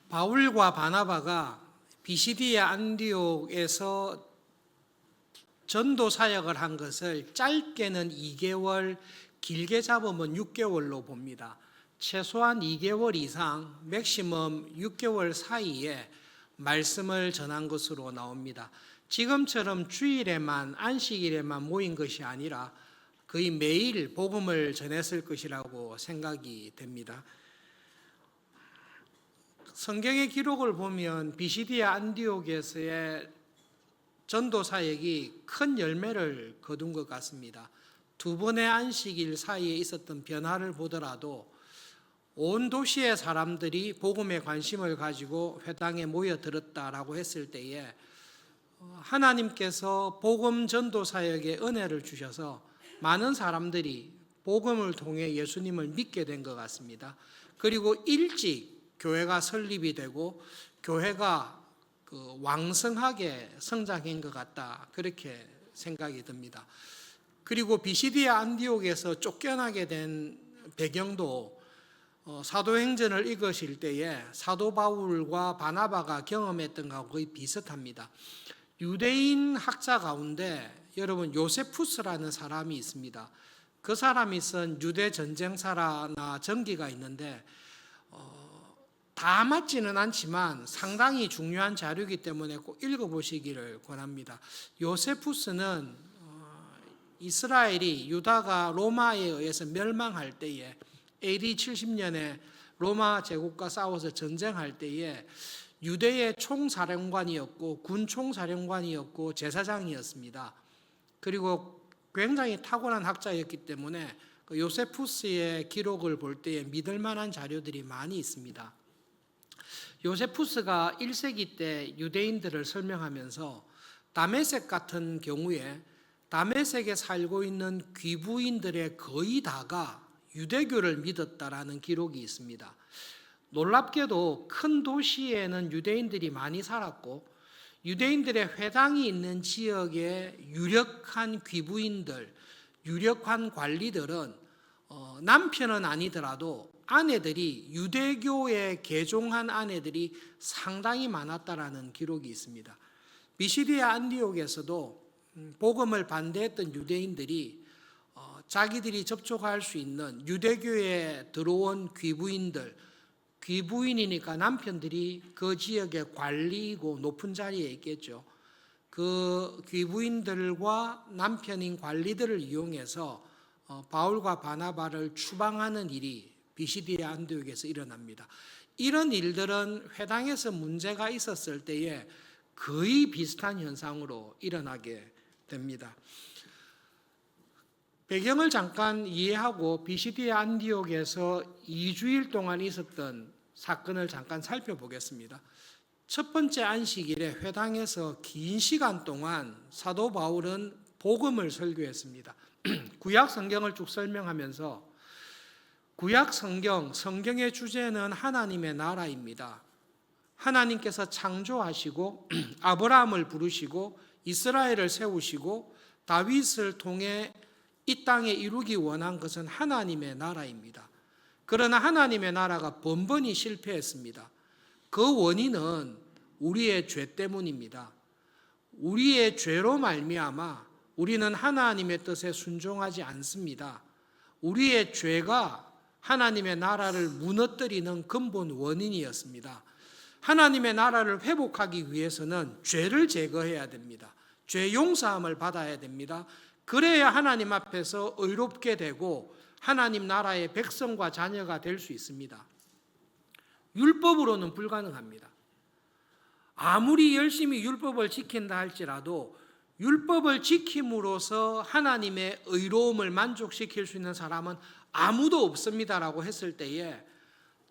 바울과 바나바가 비시디아 안디옥에서 전도 사역을 한 것을 짧게는 2개월, 길게 잡으면 6개월로 봅니다. 최소한 2개월 이상, 맥시멈 6개월 사이에 말씀을 전한 것으로 나옵니다. 지금처럼 주일에만, 안식일에만 모인 것이 아니라 거의 매일 복음을 전했을 것이라고 생각이 됩니다. 성경의 기록을 보면 비시디아 안디옥에서의 전도 사역이 큰 열매를 거둔 것 같습니다. 두 번의 안식일 사이에 있었던 변화를 보더라도 온 도시의 사람들이 복음에 관심을 가지고 회당에 모여들었다라고 했을 때에 하나님께서 복음 전도 사역에 은혜를 주셔서 많은 사람들이 복음을 통해 예수님을 믿게 된 것 같습니다. 그리고 일찍 교회가 설립이 되고 교회가 왕성하게 성장한 것 같다, 그렇게 생각이 듭니다. 그리고 비시디아 안디옥에서 쫓겨나게 된 배경도 사도행전을 읽으실 때에 사도 바울과 바나바가 경험했던 것과 거의 비슷합니다. 유대인 학자 가운데 여러분 요세푸스라는 사람이 있습니다. 그 사람이 쓴 유대 전쟁사나 전기가 있는데 다 맞지는 않지만 상당히 중요한 자료이기 때문에 꼭 읽어보시기를 권합니다. 요세푸스는 이스라엘이 유다가 로마에 의해서 멸망할 때에 AD 70년에 로마 제국과 싸워서 전쟁할 때에 유대의 총사령관이었고 군 총사령관이었고 제사장이었습니다. 그리고 굉장히 탁월한 학자였기 때문에 요세푸스의 기록을 볼 때에 믿을 만한 자료들이 많이 있습니다. 요세푸스가 1세기 때 유대인들을 설명하면서 다메섹 같은 경우에 다메섹에 살고 있는 귀부인들의 거의 다가 유대교를 믿었다라는 기록이 있습니다. 놀랍게도 큰 도시에는 유대인들이 많이 살았고 유대인들의 회당이 있는 지역의 유력한 귀부인들, 유력한 관리들은 남편은 아니더라도 아내들이 유대교에 개종한 아내들이 상당히 많았다라는 기록이 있습니다. 비시디아 안디옥에서도 복음을 반대했던 유대인들이 자기들이 접촉할 수 있는 유대교에 들어온 귀부인이니까 남편들이 그 지역의 관리이고 높은 자리에 있겠죠. 그 귀부인들과 남편인 관리들을 이용해서 바울과 바나바를 추방하는 일이 비시디아 안디옥에서 일어납니다. 이런 일들은 회당에서 문제가 있었을 때에 거의 비슷한 현상으로 일어나게 됩니다. 배경을 잠깐 이해하고 비시디아 안디옥에서 2주일 동안 있었던 사건을 잠깐 살펴보겠습니다. 첫 번째 안식일에 회당에서 긴 시간 동안 사도 바울은 복음을 설교했습니다. 구약 성경을 쭉 설명하면서 구약 성경의 주제는 하나님의 나라입니다. 하나님께서 창조하시고 아브라함을 부르시고 이스라엘을 세우시고 다윗을 통해 이 땅에 이루기 원한 것은 하나님의 나라입니다. 그러나 하나님의 나라가 번번이 실패했습니다. 그 원인은 우리의 죄 때문입니다. 우리의 죄로 말미암아 우리는 하나님의 뜻에 순종하지 않습니다. 우리의 죄가 하나님의 나라를 무너뜨리는 근본 원인이었습니다. 하나님의 나라를 회복하기 위해서는 죄를 제거해야 됩니다. 죄 용서함을 받아야 됩니다. 그래야 하나님 앞에서 의롭게 되고 하나님 나라의 백성과 자녀가 될 수 있습니다. 율법으로는 불가능합니다. 아무리 열심히 율법을 지킨다 할지라도 율법을 지킴으로써 하나님의 의로움을 만족시킬 수 있는 사람은 아무도 없습니다라고 했을 때에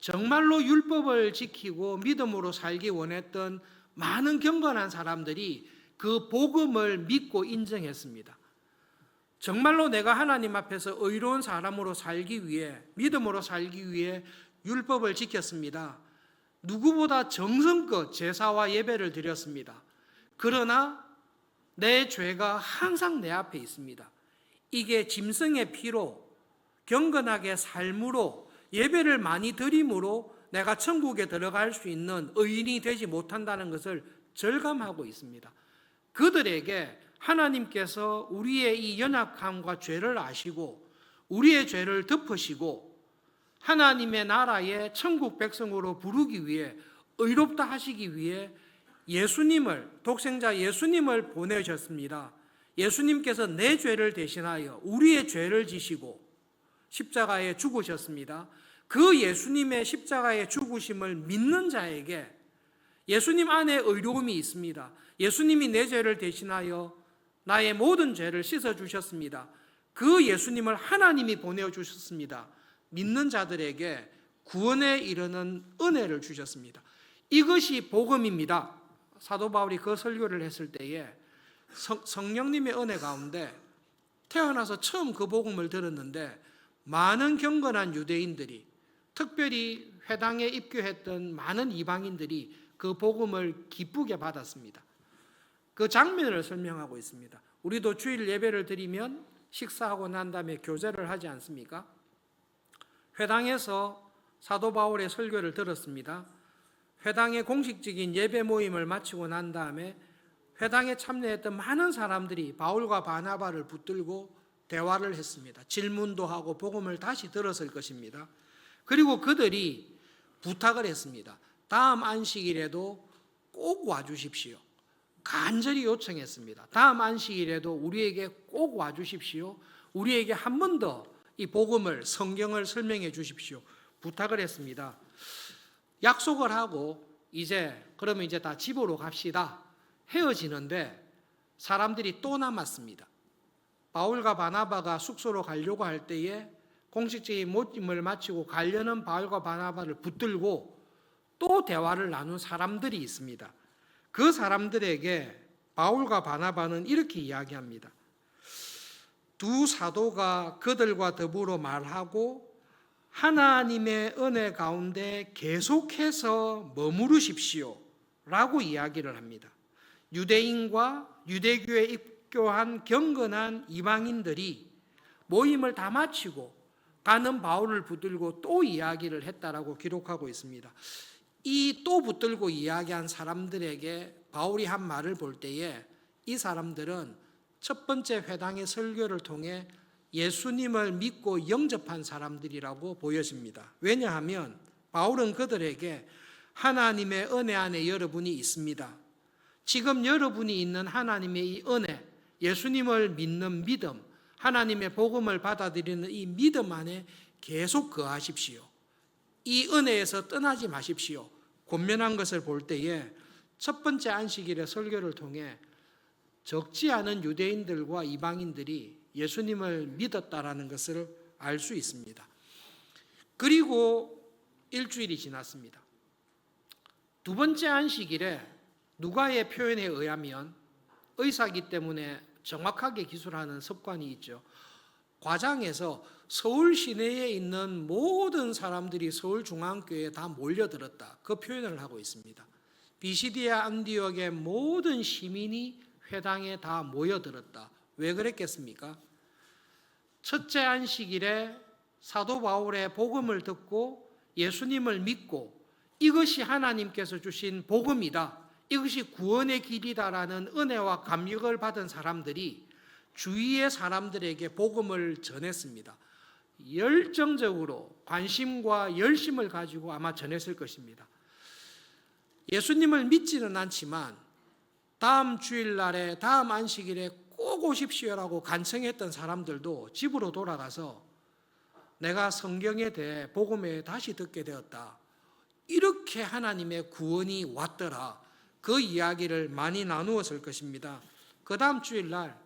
정말로 율법을 지키고 믿음으로 살기 원했던 많은 경건한 사람들이 그 복음을 믿고 인정했습니다. 정말로 내가 하나님 앞에서 의로운 사람으로 살기 위해, 믿음으로 살기 위해 율법을 지켰습니다. 누구보다 정성껏 제사와 예배를 드렸습니다. 그러나 내 죄가 항상 내 앞에 있습니다. 이게 짐승의 피로 경건하게 삶으로 예배를 많이 드림으로 내가 천국에 들어갈 수 있는 의인이 되지 못한다는 것을 절감하고 있습니다. 그들에게 하나님께서 우리의 이 연약함과 죄를 아시고 우리의 죄를 덮으시고 하나님의 나라의 천국 백성으로 부르기 위해 의롭다 하시기 위해 예수님을, 독생자 예수님을 보내셨습니다. 예수님께서 내 죄를 대신하여 우리의 죄를 지시고 십자가에 죽으셨습니다. 그 예수님의 십자가의 죽으심을 믿는 자에게 예수님 안에 의로움이 있습니다. 예수님이 내 죄를 대신하여 나의 모든 죄를 씻어주셨습니다. 그 예수님을 하나님이 보내주셨습니다. 믿는 자들에게 구원에 이르는 은혜를 주셨습니다. 이것이 복음입니다. 사도 바울이 그 설교를 했을 때에 성령님의 은혜 가운데 태어나서 처음 그 복음을 들었는데 많은 경건한 유대인들이, 특별히 회당에 입교했던 많은 이방인들이 그 복음을 기쁘게 받았습니다. 그 장면을 설명하고 있습니다. 우리도 주일 예배를 드리면 식사하고 난 다음에 교제를 하지 않습니까? 회당에서 사도 바울의 설교를 들었습니다. 회당의 공식적인 예배 모임을 마치고 난 다음에 회당에 참여했던 많은 사람들이 바울과 바나바를 붙들고 대화를 했습니다. 질문도 하고 복음을 다시 들었을 것입니다. 그리고 그들이 부탁을 했습니다. 다음 안식일에도 꼭 와주십시오. 간절히 요청했습니다. 다음 안식일에도 우리에게 꼭 와주십시오. 우리에게 한 번 더 이 복음을, 성경을 설명해 주십시오. 부탁을 했습니다. 약속을 하고 그러면 이제 다 집으로 갑시다. 헤어지는데 사람들이 또 남았습니다. 바울과 바나바가 숙소로 가려고 할 때에 공식적인 모임을 마치고 가려는 바울과 바나바를 붙들고 또 대화를 나눈 사람들이 있습니다. 그 사람들에게 바울과 바나바는 이렇게 이야기합니다. 두 사도가 그들과 더불어 말하고 하나님의 은혜 가운데 계속해서 머무르십시오 라고 이야기를 합니다. 유대인과 유대교에 입교한 경건한 이방인들이 모임을 다 마치고 가는 바울을 붙들고 또 이야기를 했다라고 기록하고 있습니다. 이 또 붙들고 이야기한 사람들에게 바울이 한 말을 볼 때에 이 사람들은 첫 번째 회당의 설교를 통해 예수님을 믿고 영접한 사람들이라고 보여집니다. 왜냐하면 바울은 그들에게 하나님의 은혜 안에 여러분이 있습니다. 지금 여러분이 있는 하나님의 이 은혜, 예수님을 믿는 믿음, 하나님의 복음을 받아들이는 이 믿음 안에 계속 거하십시오. 이 은혜에서 떠나지 마십시오. 권면한 것을 볼 때에 첫 번째 안식일의 설교를 통해 적지 않은 유대인들과 이방인들이 예수님을 믿었다라는 것을 알 수 있습니다. 그리고 일주일이 지났습니다. 두 번째 안식일에 누가의 표현에 의하면 의사이기 때문에 정확하게 기술하는 습관이 있죠. 과장에서 서울 시내에 있는 모든 사람들이 서울중앙교회에 다 몰려들었다. 그 표현을 하고 있습니다. 비시디아 안디옥의 모든 시민이 회당에 다 모여들었다. 왜 그랬겠습니까? 첫째 안식일에 사도 바울의 복음을 듣고 예수님을 믿고 이것이 하나님께서 주신 복음이다. 이것이 구원의 길이다라는 은혜와 감격을 받은 사람들이 주위의 사람들에게 복음을 전했습니다. 열정적으로 관심과 열심을 가지고 아마 전했을 것입니다. 예수님을 믿지는 않지만 다음 주일날에 다음 안식일에 꼭 오십시오라고 간청했던 사람들도 집으로 돌아가서 내가 성경에 대해 복음에 다시 듣게 되었다. 이렇게 하나님의 구원이 왔더라. 그 이야기를 많이 나누었을 것입니다. 그 다음 주일날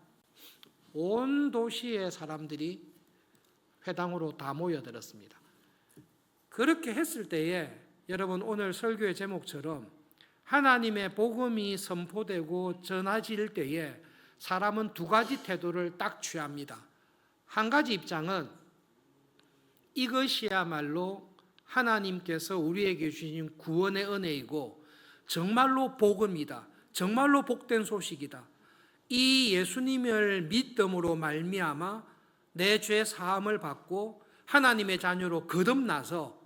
온 도시의 사람들이 회당으로 다 모여들었습니다. 그렇게 했을 때에 여러분 오늘 설교의 제목처럼 하나님의 복음이 선포되고 전해질 때에 사람은 두 가지 태도를 딱 취합니다. 한 가지 입장은 이것이야말로 하나님께서 우리에게 주신 구원의 은혜이고 정말로 복음이다. 정말로 복된 소식이다. 이 예수님을 믿음으로 말미암아 내 죄 사함을 받고 하나님의 자녀로 거듭나서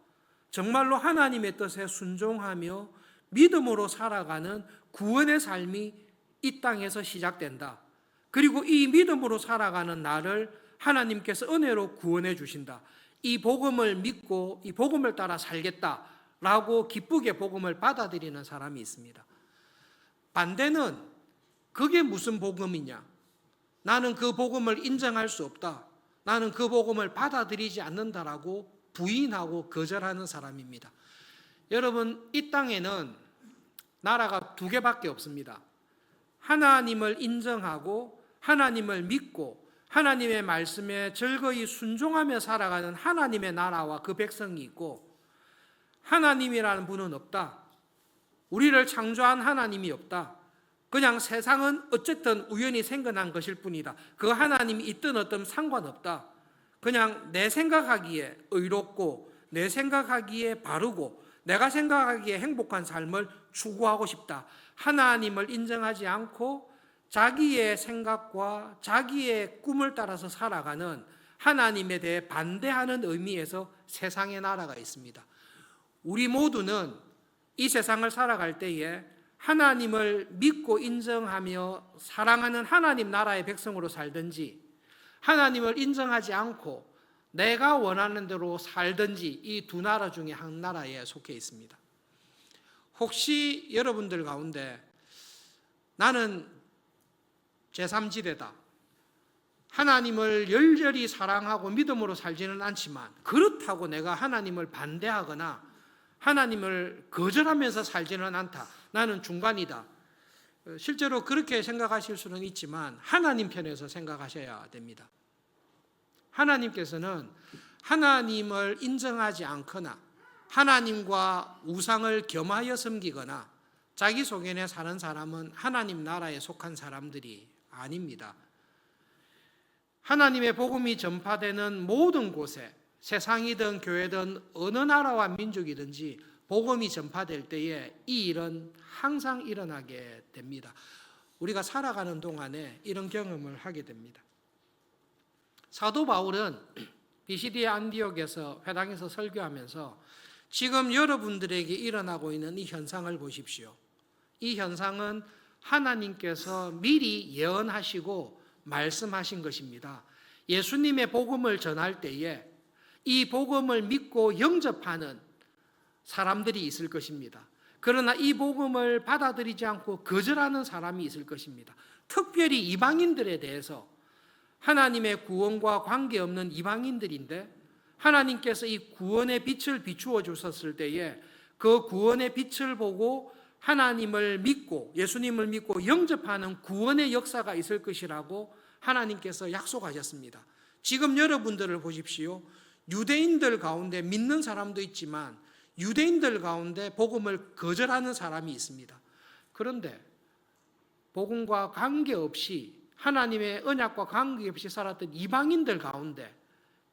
정말로 하나님의 뜻에 순종하며 믿음으로 살아가는 구원의 삶이 이 땅에서 시작된다. 그리고 이 믿음으로 살아가는 나를 하나님께서 은혜로 구원해 주신다. 이 복음을 믿고 이 복음을 따라 살겠다라고 기쁘게 복음을 받아들이는 사람이 있습니다. 반대는 그게 무슨 복음이냐? 나는 그 복음을 인정할 수 없다. 나는 그 복음을 받아들이지 않는다라고 부인하고 거절하는 사람입니다. 여러분, 이 땅에는 나라가 두 개밖에 없습니다. 하나님을 인정하고 하나님을 믿고 하나님의 말씀에 즐거이 순종하며 살아가는 하나님의 나라와 그 백성이 있고, 하나님이라는 분은 없다. 우리를 창조한 하나님이 없다. 그냥 세상은 어쨌든 우연히 생겨난 것일 뿐이다. 그 하나님이 있든 어떤 상관없다. 그냥 내 생각하기에 의롭고 내 생각하기에 바르고 내가 생각하기에 행복한 삶을 추구하고 싶다. 하나님을 인정하지 않고 자기의 생각과 자기의 꿈을 따라서 살아가는 하나님에 대해 반대하는 의미에서 세상의 나라가 있습니다. 우리 모두는 이 세상을 살아갈 때에 하나님을 믿고 인정하며 사랑하는 하나님 나라의 백성으로 살든지, 하나님을 인정하지 않고 내가 원하는 대로 살든지, 이 두 나라 중에 한 나라에 속해 있습니다. 혹시 여러분들 가운데 나는 제3지대다, 하나님을 열렬히 사랑하고 믿음으로 살지는 않지만 그렇다고 내가 하나님을 반대하거나 하나님을 거절하면서 살지는 않다, 나는 중간이다, 실제로 그렇게 생각하실 수는 있지만 하나님 편에서 생각하셔야 됩니다. 하나님께서는 하나님을 인정하지 않거나 하나님과 우상을 겸하여 섬기거나 자기 소견에 사는 사람은 하나님 나라에 속한 사람들이 아닙니다. 하나님의 복음이 전파되는 모든 곳에, 세상이든 교회든 어느 나라와 민족이든지 복음이 전파될 때에 이 일은 항상 일어나게 됩니다. 우리가 살아가는 동안에 이런 경험을 하게 됩니다. 사도 바울은 비시디아 안디옥에서 회당에서 설교하면서 지금 여러분들에게 일어나고 있는 이 현상을 보십시오. 이 현상은 하나님께서 미리 예언하시고 말씀하신 것입니다. 예수님의 복음을 전할 때에 이 복음을 믿고 영접하는 사람들이 있을 것입니다. 그러나 이 복음을 받아들이지 않고 거절하는 사람이 있을 것입니다. 특별히 이방인들에 대해서, 하나님의 구원과 관계없는 이방인들인데 하나님께서 이 구원의 빛을 비추어 주셨을 때에 그 구원의 빛을 보고 하나님을 믿고 예수님을 믿고 영접하는 구원의 역사가 있을 것이라고 하나님께서 약속하셨습니다. 지금 여러분들을 보십시오. 유대인들 가운데 믿는 사람도 있지만 유대인들 가운데 복음을 거절하는 사람이 있습니다. 그런데 복음과 관계없이, 하나님의 언약과 관계없이 살았던 이방인들 가운데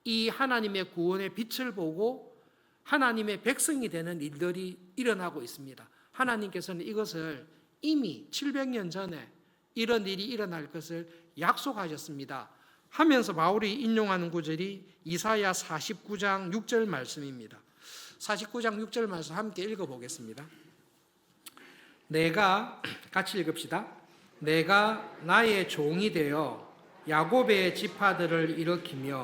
이 하나님의 구원의 빛을 보고 하나님의 백성이 되는 일들이 일어나고 있습니다. 하나님께서는 이것을 이미 700년 전에 이런 일이 일어날 것을 약속하셨습니다 하면서 바울이 인용하는 구절이 이사야 49장 6절 말씀입니다. 49장 6절 말씀 함께 읽어보겠습니다. 같이 읽읍시다. 내가 나의 종이 되어 야곱의 지파들을 일으키며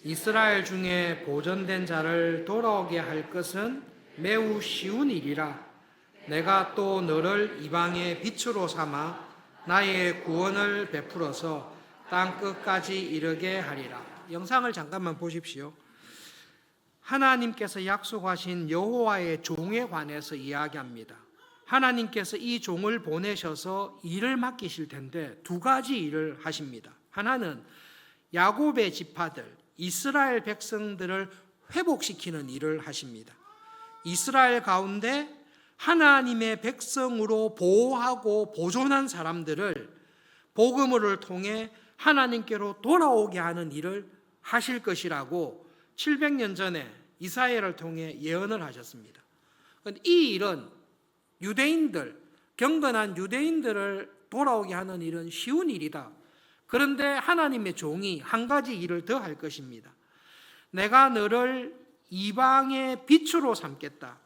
이스라엘 중에 보존된 자를 돌아오게 할 것은 매우 쉬운 일이라. 내가 또 너를 이방의 빛으로 삼아 나의 구원을 베풀어서 땅 끝까지 이르게 하리라. 영상을 잠깐만 보십시오. 하나님께서 약속하신 여호와의 종에 관해서 이야기합니다. 하나님께서 이 종을 보내셔서 일을 맡기실 텐데 두 가지 일을 하십니다. 하나는 야곱의 지파들, 이스라엘 백성들을 회복시키는 일을 하십니다. 이스라엘 가운데 하나님의 백성으로 보호하고 보존한 사람들을 복음을 통해 하나님께로 돌아오게 하는 일을 하실 것이라고 700년 전에 이사야를 통해 예언을 하셨습니다. 이 일은 유대인들, 경건한 유대인들을 돌아오게 하는 일은 쉬운 일이다. 그런데 하나님의 종이 한 가지 일을 더 할 것입니다. 내가 너를 이방의 빛으로 삼겠다.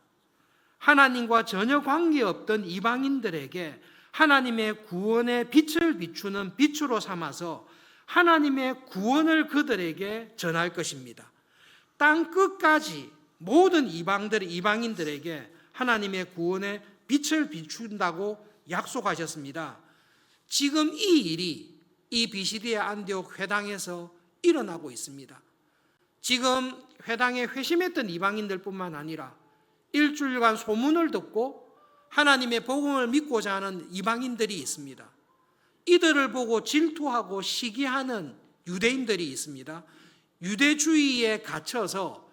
하나님과 전혀 관계없던 이방인들에게 하나님의 구원의 빛을 비추는 빛으로 삼아서 하나님의 구원을 그들에게 전할 것입니다. 땅 끝까지 모든 이방인들에게 하나님의 구원의 빛을 비춘다고 약속하셨습니다. 지금 이 일이 이 비시디의 안디옥 회당에서 일어나고 있습니다. 지금 회당에 회심했던 이방인들뿐만 아니라 일주일간 소문을 듣고 하나님의 복음을 믿고자 하는 이방인들이 있습니다. 이들을 보고 질투하고 시기하는 유대인들이 있습니다. 유대주의에 갇혀서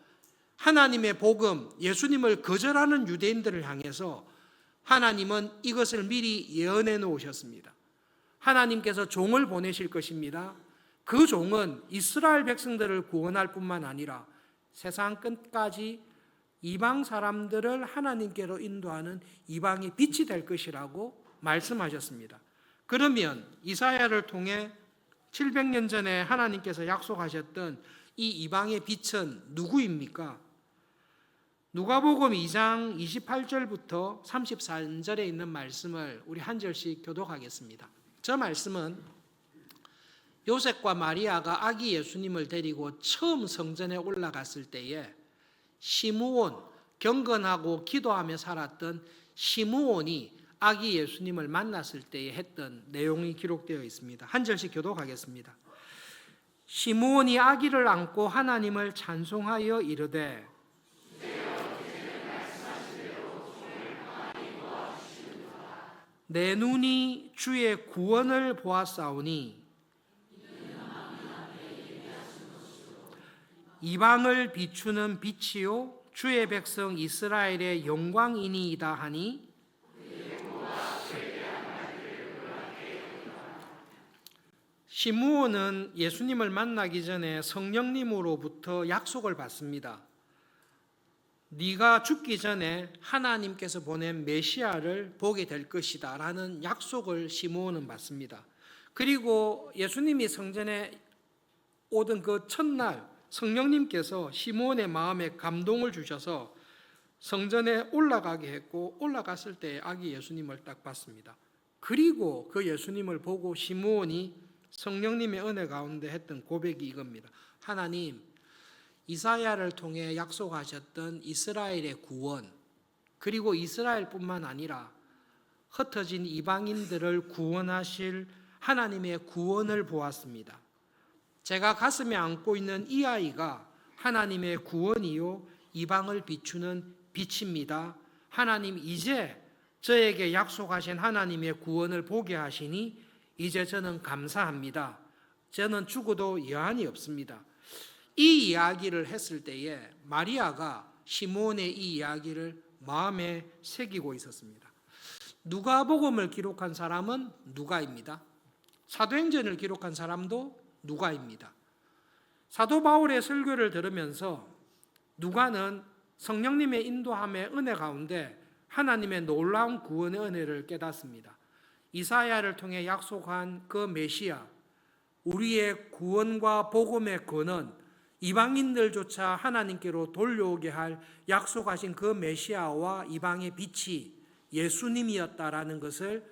하나님의 복음, 예수님을 거절하는 유대인들을 향해서 하나님은 이것을 미리 예언해 놓으셨습니다. 하나님께서 종을 보내실 것입니다. 그 종은 이스라엘 백성들을 구원할 뿐만 아니라 세상 끝까지 이방 사람들을 하나님께로 인도하는 이방의 빛이 될 것이라고 말씀하셨습니다. 그러면 이사야를 통해 700년 전에 하나님께서 약속하셨던 이 이방의 빛은 누구입니까? 누가복음 2장 28절부터 33절에 있는 말씀을 우리 한 절씩 교독하겠습니다. 저 말씀은 요셉과 마리아가 아기 예수님을 데리고 처음 성전에 올라갔을 때에 시므온, 경건하고 기도하며 살았던 시므온이 아기 예수님을 만났을 때에 했던 내용이 기록되어 있습니다. 한 절씩 교독하겠습니다. 시므온이 아기를 안고 하나님을 찬송하여 이르되 내 눈이 주의 구원을 보았사오니 이방을 비추는 빛이요 주의 백성 이스라엘의 영광이니이다 하니 시므온은 예수님을 만나기 전에 성령님으로부터 약속을 받습니다. 네가 죽기 전에 하나님께서 보낸 메시아를 보게 될 것이다 라는 약속을 시므온은 받습니다. 그리고 예수님이 성전에 오던 그 첫날 성령님께서 시므온의 마음에 감동을 주셔서 성전에 올라가게 했고 올라갔을 때 아기 예수님을 딱 봤습니다. 그리고 그 예수님을 보고 시므온이 성령님의 은혜 가운데 했던 고백이 이겁니다. 하나님, 이사야를 통해 약속하셨던 이스라엘의 구원, 그리고 이스라엘뿐만 아니라 흩어진 이방인들을 구원하실 하나님의 구원을 보았습니다. 제가 가슴에 안고 있는 이 아이가 하나님의 구원이요 이방을 비추는 빛입니다. 하나님, 이제 저에게 약속하신 하나님의 구원을 보게 하시니 이제 저는 감사합니다. 저는 죽어도 여한이 없습니다. 이 이야기를 했을 때에 마리아가 시므온의 이 이야기를 마음에 새기고 있었습니다. 누가복음을 기록한 사람은 누가입니다. 사도행전을 기록한 사람도 누가입니다. 사도 바울의 설교를 들으면서 누가는 성령님의 인도함의 은혜 가운데 하나님의 놀라운 구원의 은혜를 깨닫습니다. 이사야를 통해 약속한 그 메시아, 우리의 구원과 복음의 근원, 이방인들조차 하나님께로 돌려오게 할 약속하신 그 메시아와 이방의 빛이 예수님이었다라는 것을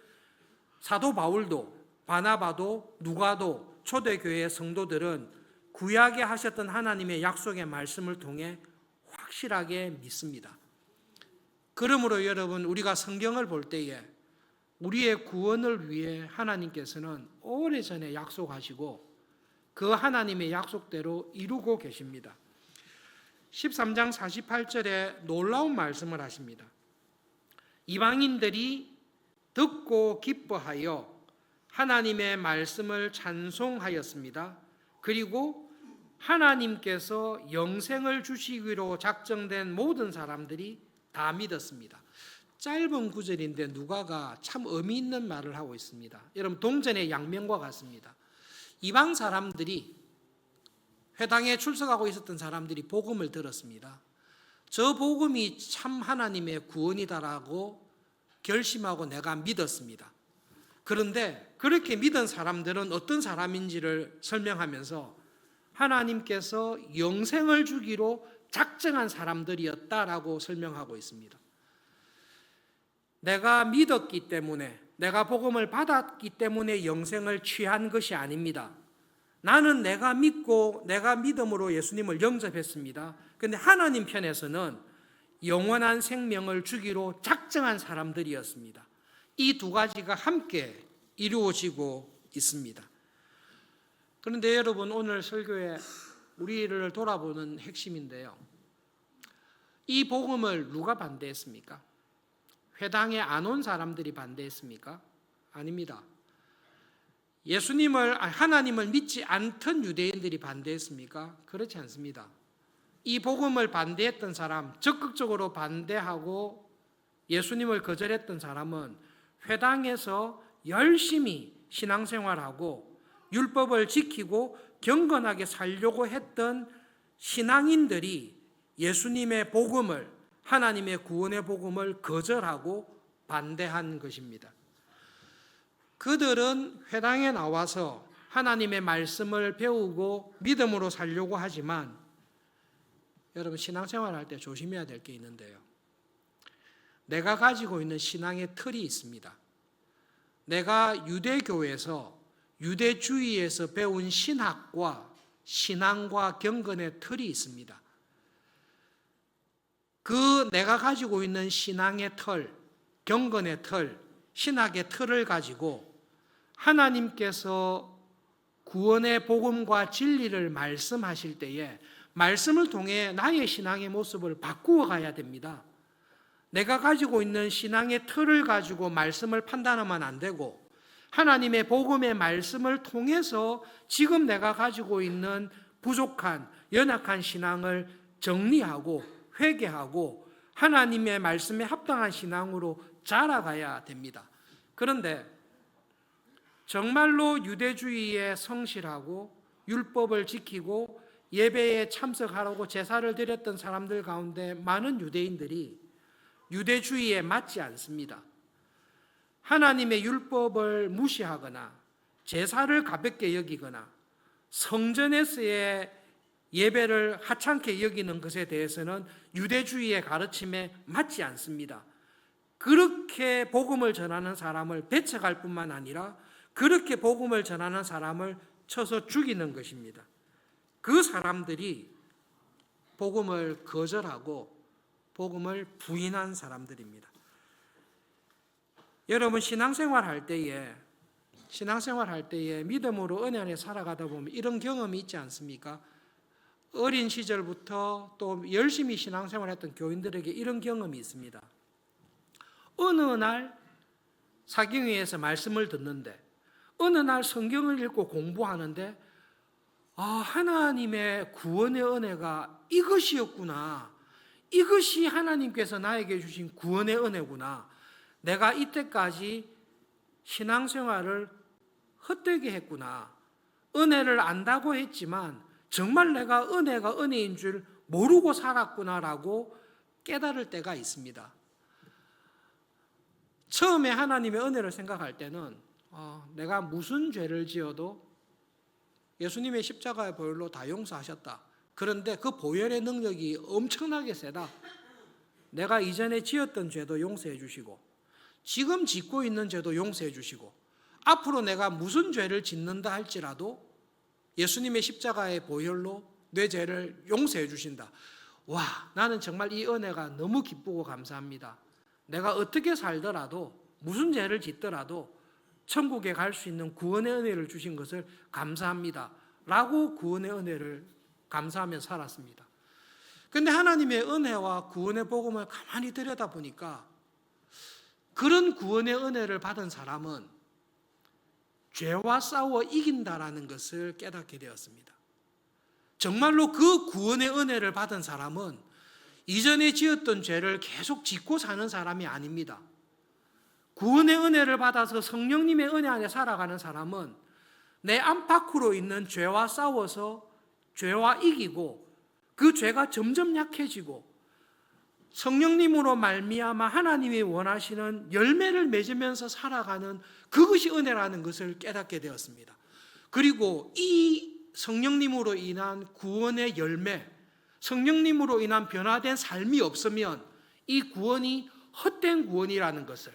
사도 바울도, 바나바도, 누가도, 초대교회 성도들은 구약에 하셨던 하나님의 약속의 말씀을 통해 확실하게 믿습니다. 그러므로 여러분, 우리가 성경을 볼 때에 우리의 구원을 위해 하나님께서는 오래전에 약속하시고 그 하나님의 약속대로 이루고 계십니다. 13장 48절에 놀라운 말씀을 하십니다. 이방인들이 듣고 기뻐하여 하나님의 말씀을 찬송하였습니다. 그리고 하나님께서 영생을 주시기로 작정된 모든 사람들이 다 믿었습니다. 짧은 구절인데 누가가 참 의미 있는 말을 하고 있습니다. 여러분, 동전의 양면과 같습니다. 이방 사람들이, 회당에 출석하고 있었던 사람들이 복음을 들었습니다. 저 복음이 참 하나님의 구원이다라고 결심하고 내가 믿었습니다. 그런데 그렇게 믿은 사람들은 어떤 사람인지를 설명하면서 하나님께서 영생을 주기로 작정한 사람들이었다라고 설명하고 있습니다. 내가 믿었기 때문에, 내가 복음을 받았기 때문에 영생을 취한 것이 아닙니다. 나는 내가 믿고 내가 믿음으로 예수님을 영접했습니다. 그런데 하나님 편에서는 영원한 생명을 주기로 작정한 사람들이었습니다. 이 두 가지가 함께 이루어지고 있습니다. 그런데 여러분, 오늘 설교에 우리를 돌아보는 핵심인데요. 이 복음을 누가 반대했습니까? 회당에 안 온 사람들이 반대했습니까? 아닙니다. 하나님을 믿지 않던 유대인들이 반대했습니까? 그렇지 않습니다. 이 복음을 반대했던 사람, 적극적으로 반대하고 예수님을 거절했던 사람은 회당에서 열심히 신앙생활하고 율법을 지키고 경건하게 살려고 했던 신앙인들이 예수님의 복음을, 하나님의 구원의 복음을 거절하고 반대한 것입니다. 그들은 회당에 나와서 하나님의 말씀을 배우고 믿음으로 살려고 하지만, 여러분, 신앙생활할 때 조심해야 될 게 있는데요. 내가 가지고 있는 신앙의 틀이 있습니다. 내가 유대교에서, 유대주의에서 배운 신학과 신앙과 경건의 틀이 있습니다. 그 내가 가지고 있는 신앙의 틀, 경건의 틀, 신학의 틀을 가지고 하나님께서 구원의 복음과 진리를 말씀하실 때에 말씀을 통해 나의 신앙의 모습을 바꾸어 가야 됩니다. 내가 가지고 있는 신앙의 틀을 가지고 말씀을 판단하면 안 되고, 하나님의 복음의 말씀을 통해서 지금 내가 가지고 있는 부족한, 연약한 신앙을 정리하고 회개하고 하나님의 말씀에 합당한 신앙으로 자라가야 됩니다. 그런데 정말로 유대주의에 성실하고 율법을 지키고 예배에 참석하라고 제사를 드렸던 사람들 가운데 많은 유대인들이 유대주의에 맞지 않습니다. 하나님의 율법을 무시하거나 제사를 가볍게 여기거나 성전에서의 예배를 하찮게 여기는 것에 대해서는 유대주의의 가르침에 맞지 않습니다. 그렇게 복음을 전하는 사람을 배척할 뿐만 아니라 그렇게 복음을 전하는 사람을 쳐서 죽이는 것입니다. 그 사람들이 복음을 거절하고 복음을 부인한 사람들입니다. 여러분, 신앙생활 할 때에 믿음으로 은혜 안에 살아가다 보면 이런 경험이 있지 않습니까? 어린 시절부터 또 열심히 신앙생활했던 교인들에게 이런 경험이 있습니다. 어느 날 사경회에서 말씀을 듣는데, 어느 날 성경을 읽고 공부하는데, 하나님의 구원의 은혜가 이것이었구나. 이것이 하나님께서 나에게 주신 구원의 은혜구나. 내가 이때까지 신앙생활을 헛되게 했구나. 은혜를 안다고 했지만 정말 내가 은혜가 은혜인 줄 모르고 살았구나라고 깨달을 때가 있습니다. 처음에 하나님의 은혜를 생각할 때는 내가 무슨 죄를 지어도 예수님의 십자가의 보혈로 다 용서하셨다. 그런데 그 보혈의 능력이 엄청나게 세다. 내가 이전에 지었던 죄도 용서해 주시고 지금 짓고 있는 죄도 용서해 주시고 앞으로 내가 무슨 죄를 짓는다 할지라도 예수님의 십자가의 보혈로 내 죄를 용서해 주신다. 와, 나는 정말 이 은혜가 너무 기쁘고 감사합니다. 내가 어떻게 살더라도 무슨 죄를 짓더라도 천국에 갈 수 있는 구원의 은혜를 주신 것을 감사합니다. 라고 구원의 은혜를 감사하며 살았습니다. 그런데 하나님의 은혜와 구원의 복음을 가만히 들여다보니까 그런 구원의 은혜를 받은 사람은 죄와 싸워 이긴다라는 것을 깨닫게 되었습니다. 정말로 그 구원의 은혜를 받은 사람은 이전에 지었던 죄를 계속 짓고 사는 사람이 아닙니다. 구원의 은혜를 받아서 성령님의 은혜 안에 살아가는 사람은 내 안팎으로 있는 죄와 싸워서 죄와 이기고 그 죄가 점점 약해지고 성령님으로 말미암아 하나님이 원하시는 열매를 맺으면서 살아가는 그것이 은혜라는 것을 깨닫게 되었습니다. 그리고 이 성령님으로 인한 구원의 열매, 성령님으로 인한 변화된 삶이 없으면 이 구원이 헛된 구원이라는 것을,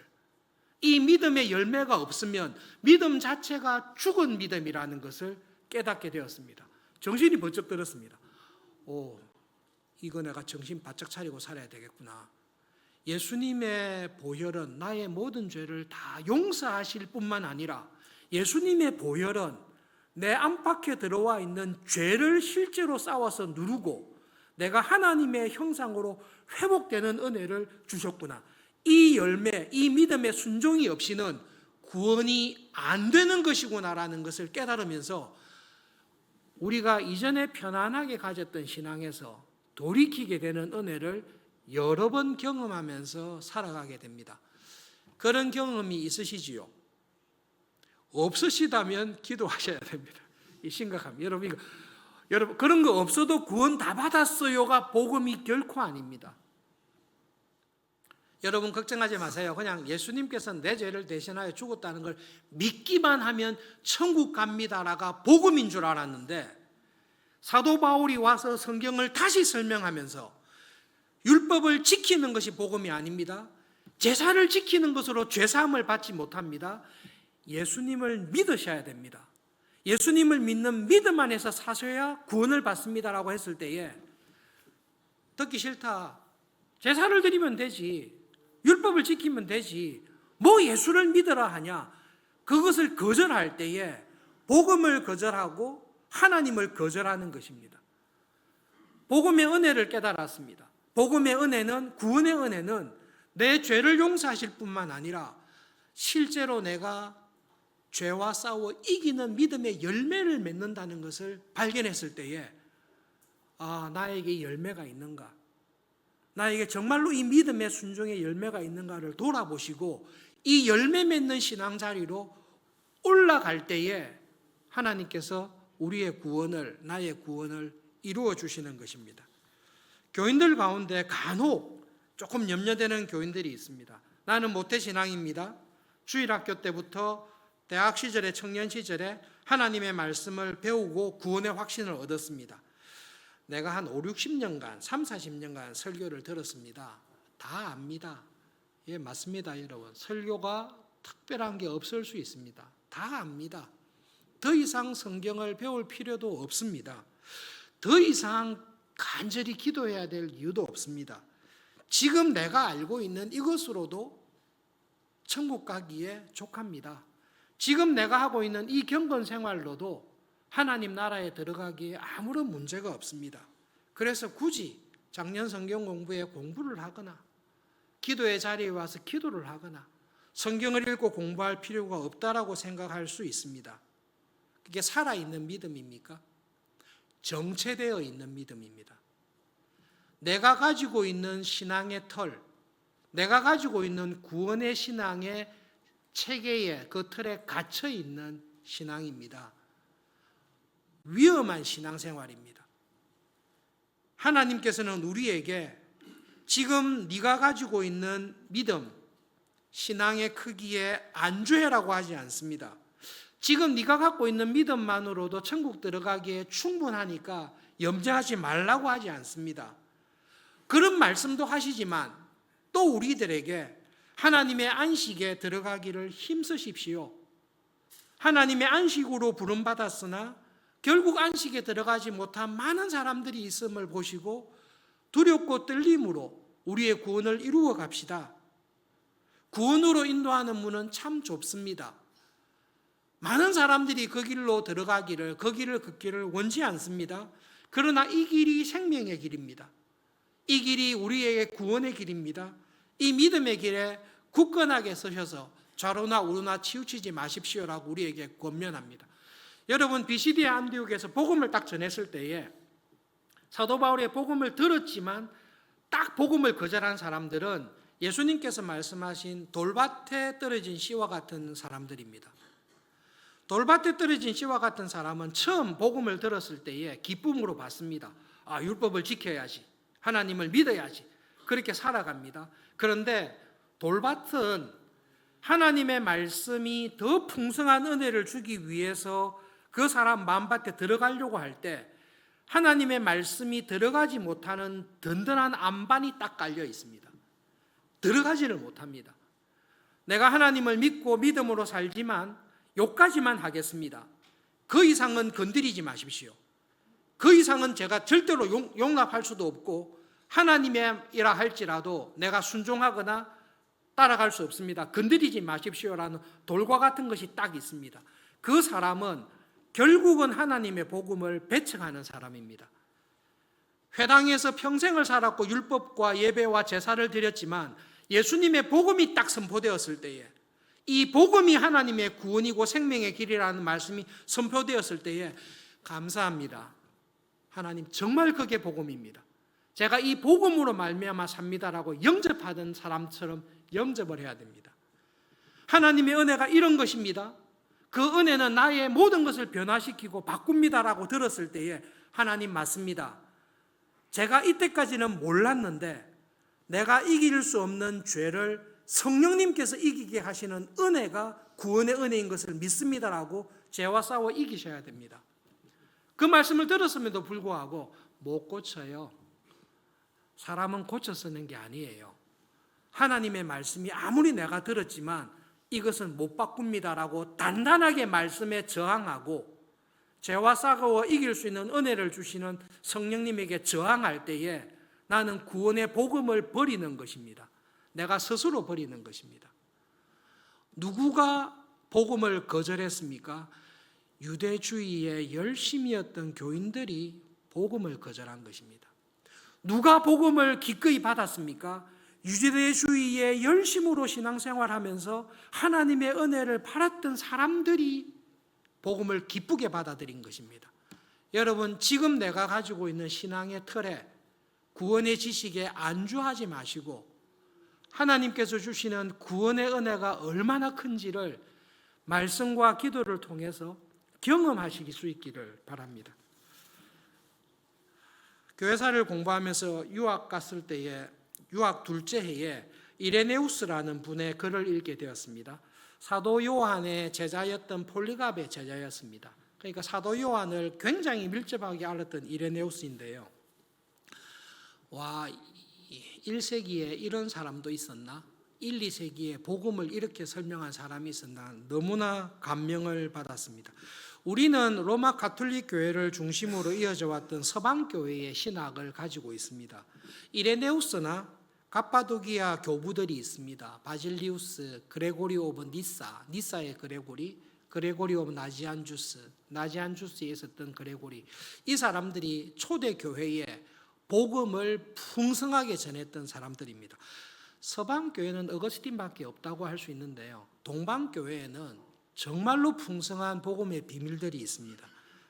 이 믿음의 열매가 없으면 믿음 자체가 죽은 믿음이라는 것을 깨닫게 되었습니다. 정신이 번쩍 들었습니다. 이거 내가 정신 바짝 차리고 살아야 되겠구나. 예수님의 보혈은 나의 모든 죄를 다 용서하실 뿐만 아니라 예수님의 보혈은 내 안팎에 들어와 있는 죄를 실제로 싸워서 누르고 내가 하나님의 형상으로 회복되는 은혜를 주셨구나. 이 열매, 이 믿음의 순종이 없이는 구원이 안 되는 것이구나라는 것을 깨달으면서 우리가 이전에 편안하게 가졌던 신앙에서 돌이키게 되는 은혜를 여러 번 경험하면서 살아가게 됩니다. 그런 경험이 있으시지요? 없으시다면 기도하셔야 됩니다. 이 심각합니다. 여러분 그런 거 없어도 구원 다 받았어요가 복음이 결코 아닙니다. 여러분 걱정하지 마세요. 그냥 예수님께서는 내 죄를 대신하여 죽었다는 걸 믿기만 하면 천국 갑니다라가 복음인 줄 알았는데 사도 바울이 와서 성경을 다시 설명하면서 율법을 지키는 것이 복음이 아닙니다. 제사를 지키는 것으로 죄사함을 받지 못합니다. 예수님을 믿으셔야 됩니다. 예수님을 믿는 믿음 안에서 사셔야 구원을 받습니다라고 했을 때에 듣기 싫다. 제사를 드리면 되지. 율법을 지키면 되지. 뭐 예수를 믿으라 하냐. 그것을 거절할 때에 복음을 거절하고 하나님을 거절하는 것입니다. 복음의 은혜를 깨달았습니다. 복음의 은혜는, 구원의 은혜는 내 죄를 용서하실 뿐만 아니라 실제로 내가 죄와 싸워 이기는 믿음의 열매를 맺는다는 것을 발견했을 때에 나에게 열매가 있는가? 나에게 정말로 이 믿음의 순종의 열매가 있는가를 돌아보시고 이 열매 맺는 신앙 자리로 올라갈 때에 하나님께서 우리의 구원을, 나의 구원을 이루어 주시는 것입니다. 교인들 가운데 간혹 조금 염려되는 교인들이 있습니다. 나는 모태신앙입니다. 주일학교 때부터 대학 시절에, 청년 시절에 하나님의 말씀을 배우고 구원의 확신을 얻었습니다. 내가 한 5, 60년간, 3, 40년간 설교를 들었습니다. 다 압니다. 예, 맞습니다, 여러분. 설교가 특별한 게 없을 수 있습니다. 다 압니다. 더 이상 성경을 배울 필요도 없습니다. 더 이상 간절히 기도해야 될 이유도 없습니다. 지금 내가 알고 있는 이것으로도 천국 가기에 족합니다. 지금 내가 하고 있는 이 경건 생활로도 하나님 나라에 들어가기에 아무런 문제가 없습니다. 그래서 굳이 작년 성경 공부에 공부를 하거나 기도의 자리에 와서 기도를 하거나 성경을 읽고 공부할 필요가 없다라고 생각할 수 있습니다. 그게 살아있는 믿음입니까? 정체되어 있는 믿음입니다. 내가 가지고 있는 신앙의 털, 내가 가지고 있는 구원의 신앙의 체계에, 그 틀에 갇혀 있는 신앙입니다. 위험한 신앙생활입니다. 하나님께서는 우리에게 지금 네가 가지고 있는 믿음, 신앙의 크기에 안주해라고 하지 않습니다. 지금 네가 갖고 있는 믿음만으로도 천국 들어가기에 충분하니까 염려하지 말라고 하지 않습니다. 그런 말씀도 하시지만 또 우리들에게 하나님의 안식에 들어가기를 힘쓰십시오. 하나님의 안식으로 부름받았으나 결국 안식에 들어가지 못한 많은 사람들이 있음을 보시고 두렵고 떨림으로 우리의 구원을 이루어 갑시다. 구원으로 인도하는 문은 참 좁습니다. 많은 사람들이 그 길로 들어가기를, 그 길을 걷기를 원치 않습니다. 그러나 이 길이 생명의 길입니다. 이 길이 우리에게 구원의 길입니다. 이 믿음의 길에 굳건하게 서셔서 좌로나 우로나 치우치지 마십시오라고 우리에게 권면합니다. 여러분, 비시디아 안디옥에서 복음을 딱 전했을 때에 사도 바울의 복음을 들었지만 딱 복음을 거절한 사람들은 예수님께서 말씀하신 돌밭에 떨어진 씨와 같은 사람들입니다. 돌밭에 떨어진 씨와 같은 사람은 처음 복음을 들었을 때에 기쁨으로 받습니다. 율법을 지켜야지, 하나님을 믿어야지, 그렇게 살아갑니다. 그런데 돌밭은 하나님의 말씀이 더 풍성한 은혜를 주기 위해서 그 사람 마음밭에 들어가려고 할 때 하나님의 말씀이 들어가지 못하는 든든한 안반이 딱 깔려 있습니다. 들어가지를 못합니다. 내가 하나님을 믿고 믿음으로 살지만 요까지만 하겠습니다. 그 이상은 건드리지 마십시오. 그 이상은 제가 절대로 용납할 수도 없고 하나님이라 할지라도 내가 순종하거나 따라갈 수 없습니다. 건드리지 마십시오라는 돌과 같은 것이 딱 있습니다. 그 사람은 결국은 하나님의 복음을 배척하는 사람입니다. 회당에서 평생을 살았고 율법과 예배와 제사를 드렸지만 예수님의 복음이 딱 선포되었을 때에, 이 복음이 하나님의 구원이고 생명의 길이라는 말씀이 선포되었을 때에 감사합니다. 하나님 정말 그게 복음입니다. 제가 이 복음으로 말미암아 삽니다라고 영접하던 사람처럼 영접을 해야 됩니다. 하나님의 은혜가 이런 것입니다. 그 은혜는 나의 모든 것을 변화시키고 바꿉니다라고 들었을 때에 하나님 맞습니다. 제가 이때까지는 몰랐는데 내가 이길 수 없는 죄를 성령님께서 이기게 하시는 은혜가 구원의 은혜인 것을 믿습니다라고 죄와 싸워 이기셔야 됩니다. 그 말씀을 들었음에도 불구하고 못 고쳐요. 사람은 고쳐 쓰는 게 아니에요. 하나님의 말씀이 아무리 내가 들었지만 이것은 못 바꿉니다라고 단단하게 말씀에 저항하고 죄와 싸워 이길 수 있는 은혜를 주시는 성령님에게 저항할 때에 나는 구원의 복음을 버리는 것입니다. 내가 스스로 버리는 것입니다. 누구가 복음을 거절했습니까? 유대주의의 열심이었던 교인들이 복음을 거절한 것입니다. 누가 복음을 기꺼이 받았습니까? 유대주의의 열심으로 신앙생활하면서 하나님의 은혜를 받았던 사람들이 복음을 기쁘게 받아들인 것입니다. 여러분, 지금 내가 가지고 있는 신앙의 틀에 구원의 지식에 안주하지 마시고 하나님께서 주시는 구원의 은혜가 얼마나 큰지를 말씀과 기도를 통해서 경험하실 수 있기를 바랍니다. 교회사를 공부하면서 유학 갔을 때에 유학 둘째 해에 이레네우스라는 분의 글을 읽게 되었습니다. 사도 요한의 제자였던 폴리갑의 제자였습니다. 그러니까 사도 요한을 굉장히 밀접하게 알았던 이레네우스인데요. 와, 1세기에 이런 사람도 있었나? 1, 2세기에 복음을 이렇게 설명한 사람이 있었나? 너무나 감명을 받았습니다. 우리는 로마 가톨릭 교회를 중심으로 이어져 왔던 서방 교회의 신학을 가지고 있습니다. 이레네우스나 갑바도기아 교부들이 있습니다. 바질리우스, 그레고리 오브 니사의 그레고리 오브 나지안주스에 있었던 그레고리. 이 사람들이 초대 교회에 복음을 풍성하게 전했던 사람들입니다. 서방 교회는 어거스틴밖에 없다고 할 수 있는데요. 동방 교회에는 정말로 풍성한 복음의 비밀들이 있습니다.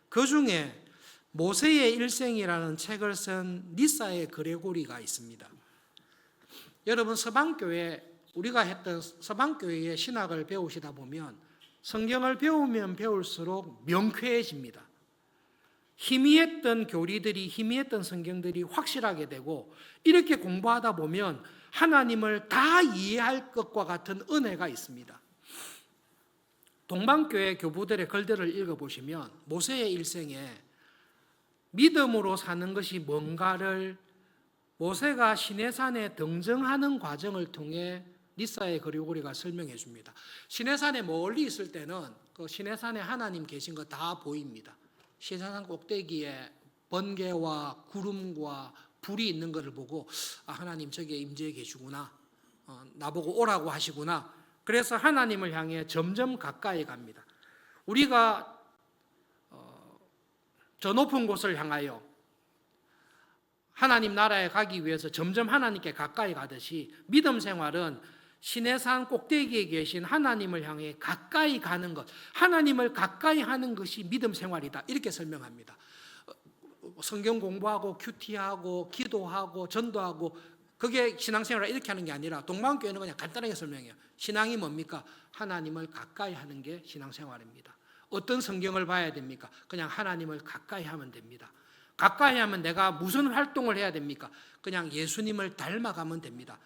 그 중에 모세의 일생이라는 책을 쓴 니사의 그레고리가 있습니다. 여러분, 서방교회, 우리가 했던 서방교회의 신학을 배우시다 보면 성경을 배우면 배울수록 명쾌해집니다. 희미했던 교리들이, 희미했던 성경들이 확실하게 되고, 이렇게 공부하다 보면 하나님을 다 이해할 것과 같은 은혜가 있습니다. 동방교회 교부들의 글들을 읽어보시면 모세의 일생에 믿음으로 사는 것이 뭔가를 모세가 시내산에 등정하는 과정을 통해 니사의 그레고리가 설명해 줍니다. 시내산에 멀리 있을 때는 그 시내산에 하나님 계신 거 다 보입니다. 시내산 꼭대기에 번개와 구름과 불이 있는 것을 보고 하나님 저기에 임재해 계시구나. 나보고 오라고 하시구나. 그래서 하나님을 향해 점점 가까이 갑니다. 우리가 저 높은 곳을 향하여 하나님 나라에 가기 위해서 점점 하나님께 가까이 가듯이 믿음 생활은 시내산 꼭대기에 계신 하나님을 향해 가까이 가는 것, 하나님을 가까이 하는 것이 믿음 생활이다. 이렇게 설명합니다. 성경 공부하고 큐티하고 기도하고 전도하고 그게 신앙생활을 이렇게 하는 게 아니라 동방교회는 그냥 간단하게 설명해요. 신앙이 뭡니까? 하나님을 가까이 하는 게 신앙생활입니다. 어떤 성경을 봐야 됩니까? 그냥 하나님을 가까이 하면 됩니다. 가까이 하면 내가 무슨 활동을 해야 됩니까? 그냥 예수님을 닮아가면 됩니다.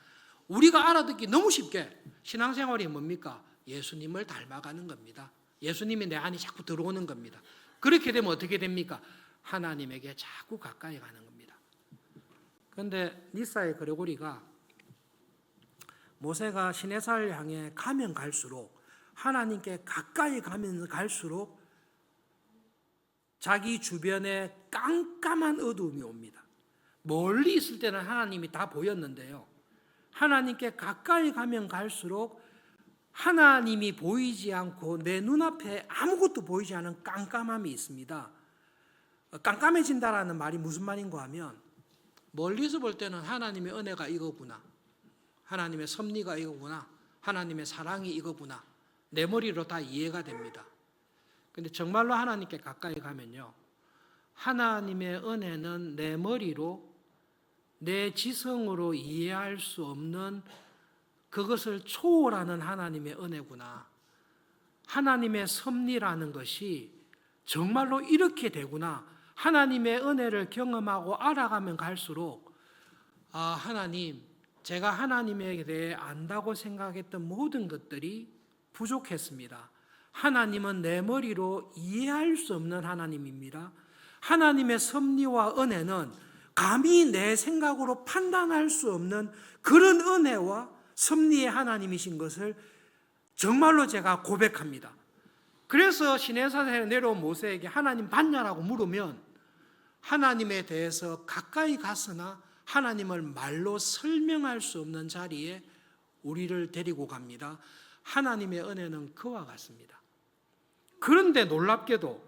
우리가 알아듣기 너무 쉽게 신앙생활이 뭡니까? 예수님을 닮아가는 겁니다. 예수님이 내 안에 자꾸 들어오는 겁니다. 그렇게 되면 어떻게 됩니까? 하나님에게 자꾸 가까이 가는 겁니다. 그런데 니사의 그레고리가 모세가 시내산을 향해 가면 갈수록 하나님께 가까이 가면 갈수록 자기 주변에 깜깜한 어두움이 옵니다. 멀리 있을 때는 하나님이 다 보였는데요. 하나님께 가까이 가면 갈수록 하나님이 보이지 않고 내 눈앞에 아무것도 보이지 않은 깜깜함이 있습니다. 깜깜해진다라는 말이 무슨 말인가 하면 멀리서 볼 때는 하나님의 은혜가 이거구나, 하나님의 섭리가 이거구나, 하나님의 사랑이 이거구나, 내 머리로 다 이해가 됩니다. 근데 정말로 하나님께 가까이 가면요, 하나님의 은혜는 내 머리로, 내 지성으로 이해할 수 없는 그것을 초월하는 하나님의 은혜구나, 하나님의 섭리라는 것이 정말로 이렇게 되구나, 하나님의 은혜를 경험하고 알아가면 갈수록 하나님, 제가 하나님에 대해 안다고 생각했던 모든 것들이 부족했습니다. 하나님은 내 머리로 이해할 수 없는 하나님입니다. 하나님의 섭리와 은혜는 감히 내 생각으로 판단할 수 없는 그런 은혜와 섭리의 하나님이신 것을 정말로 제가 고백합니다. 그래서 시내산에 내려온 모세에게 하나님 봤냐라고 물으면 하나님에 대해서 가까이 갔으나 하나님을 말로 설명할 수 없는 자리에 우리를 데리고 갑니다. 하나님의 은혜는 그와 같습니다. 그런데 놀랍게도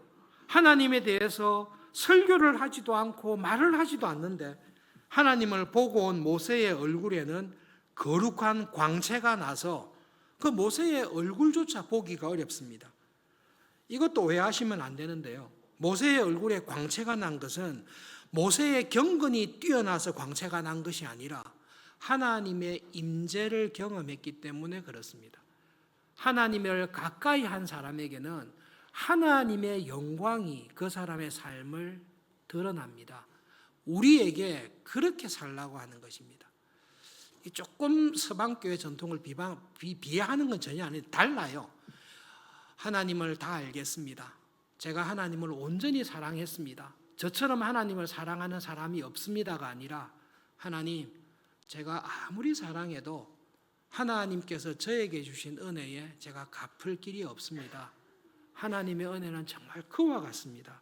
하나님에 대해서 설교를 하지도 않고 말을 하지도 않는데 하나님을 보고 온 모세의 얼굴에는 거룩한 광채가 나서 그 모세의 얼굴조차 보기가 어렵습니다. 이것도 오해하시면 안 되는데요, 모세의 얼굴에 광채가 난 것은 모세의 경건이 뛰어나서 광채가 난 것이 아니라 하나님의 임재를 경험했기 때문에 그렇습니다. 하나님을 가까이 한 사람에게는 하나님의 영광이 그 사람의 삶을 드러납니다. 우리에게 그렇게 살라고 하는 것입니다. 조금 서방교회 전통을 비하하는 건 전혀 아니에요. 달라요. 하나님을 다 알겠습니다. 제가 하나님을 온전히 사랑했습니다. 저처럼 하나님을 사랑하는 사람이 없습니다가 아니라 하나님, 제가 아무리 사랑해도 하나님께서 저에게 주신 은혜에 제가 갚을 길이 없습니다. 하나님의 은혜는 정말 그와 같습니다.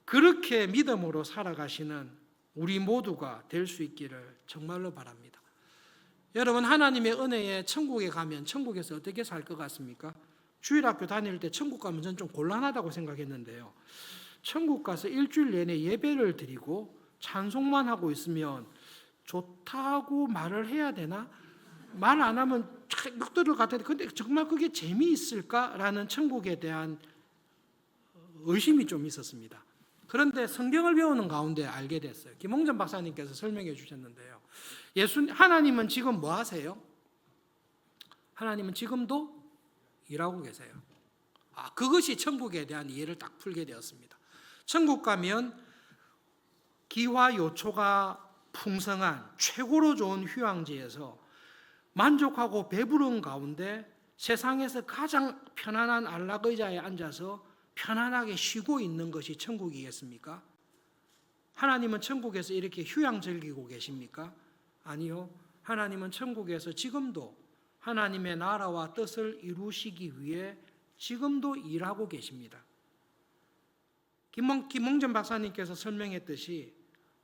그렇게 믿음으로 살아가시는 우리 모두가 될 수 있기를 정말로 바랍니다. 여러분, 하나님의 은혜에 천국에 가면 천국에서 어떻게 살 것 같습니까? 주일학교 다닐 때 천국 가면 저는 좀 곤란하다고 생각했는데요, 천국 가서 일주일 내내 예배를 드리고 찬송만 하고 있으면 좋다고 말을 해야 되나? 말 안 하면 묵 들을 것 같은데 근데 정말 그게 재미있을까라는 천국에 대한 의심이 좀 있었습니다. 그런데 성경을 배우는 가운데 알게 됐어요. 김홍전 박사님께서 설명해 주셨는데요, 하나님은 지금 뭐 하세요? 하나님은 지금도 일하고 계세요. 그것이 천국에 대한 이해를 딱 풀게 되었습니다. 천국 가면 기와 요초가 풍성한 최고로 좋은 휴양지에서 만족하고 배부른 가운데 세상에서 가장 편안한 안락의자에 앉아서 편안하게 쉬고 있는 것이 천국이겠습니까? 하나님은 천국에서 이렇게 휴양 즐기고 계십니까? 아니요. 하나님은 천국에서 지금도 하나님의 나라와 뜻을 이루시기 위해 지금도 일하고 계십니다. 김홍전 박사님께서 설명했듯이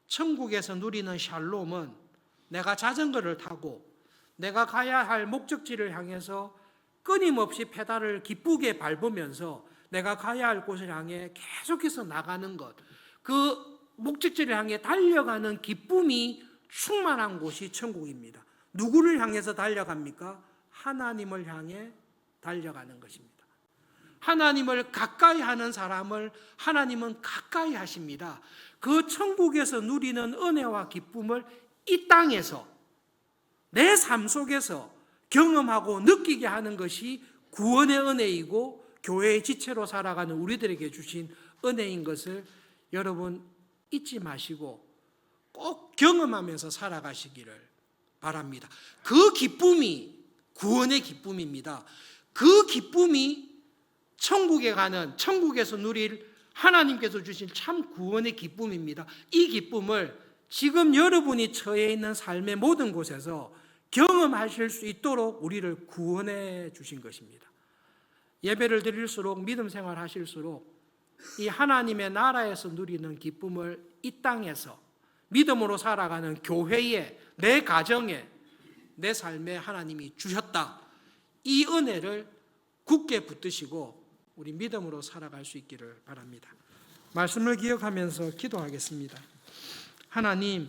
천국에서 누리는 샬롬은 내가 자전거를 타고 내가 가야 할 목적지를 향해서 끊임없이 페달을 기쁘게 밟으면서 내가 가야 할 곳을 향해 계속해서 나가는 것, 그 목적지를 향해 달려가는 기쁨이 충만한 곳이 천국입니다. 누구를 향해서 달려갑니까? 하나님을 향해 달려가는 것입니다. 하나님을 가까이 하는 사람을 하나님은 가까이 하십니다. 그 천국에서 누리는 은혜와 기쁨을 이 땅에서 내 삶 속에서 경험하고 느끼게 하는 것이 구원의 은혜이고 교회의 지체로 살아가는 우리들에게 주신 은혜인 것을 여러분 잊지 마시고 꼭 경험하면서 살아가시기를 바랍니다. 그 기쁨이 구원의 기쁨입니다. 그 기쁨이 천국에 가는, 천국에서 누릴 하나님께서 주신 참 구원의 기쁨입니다. 이 기쁨을 지금 여러분이 처해 있는 삶의 모든 곳에서 경험하실 수 있도록 우리를 구원해 주신 것입니다. 예배를 드릴수록 믿음 생활 하실수록 이 하나님의 나라에서 누리는 기쁨을 이 땅에서 믿음으로 살아가는 교회에, 내 가정에, 내 삶에 하나님이 주셨다. 이 은혜를 굳게 붙드시고 우리 믿음으로 살아갈 수 있기를 바랍니다. 말씀을 기억하면서 기도하겠습니다. 하나님,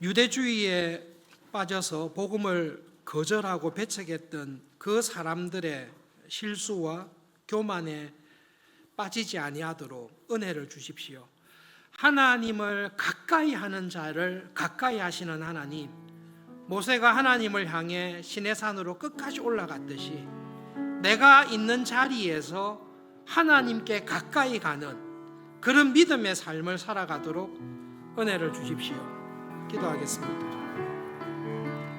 유대주의에 빠져서 복음을 거절하고 배척했던 그 사람들의 실수와 교만에 빠지지 아니하도록 은혜를 주십시오. 하나님을 가까이 하는 자를 가까이 하시는 하나님, 모세가 하나님을 향해 시내산으로 끝까지 올라갔듯이 내가 있는 자리에서 하나님께 가까이 가는 그런 믿음의 삶을 살아가도록 은혜를 주십시오. 기도하겠습니다.